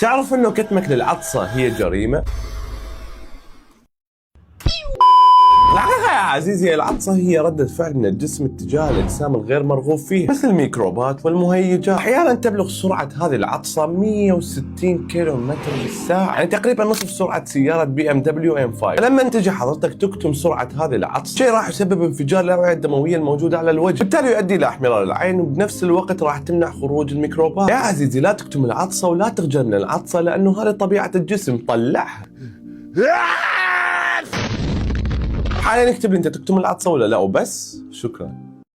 تعرف انه كتمك للعطسة هي جريمة؟ الحقيقة يا عزيزي العطسة هي ردة فعل من الجسم اتجاه الأجسام الغير مرغوب فيها مثل الميكروبات والمهيجات. أحيانا تبلغ سرعة هذه العطسة 160 كيلو متر بالساعة، يعني تقريبا نصف سرعة سيارة BMW M5. لما تجي حضرتك تكتم سرعة هذه العطسة شيء راح يسبب انفجار الأوعية الدموية الموجودة على الوجه، بالتالي يؤدي إلى احمرار العين، وبنفس الوقت راح تمنع خروج الميكروبات. يا عزيزي لا تكتم العطسة ولا تخجل من العطسة، لأنه هذه طبيعة الجسم، طلعها. حاليا اكتب لي انت تكتم العطسة ولا لا، وبس. شكرا.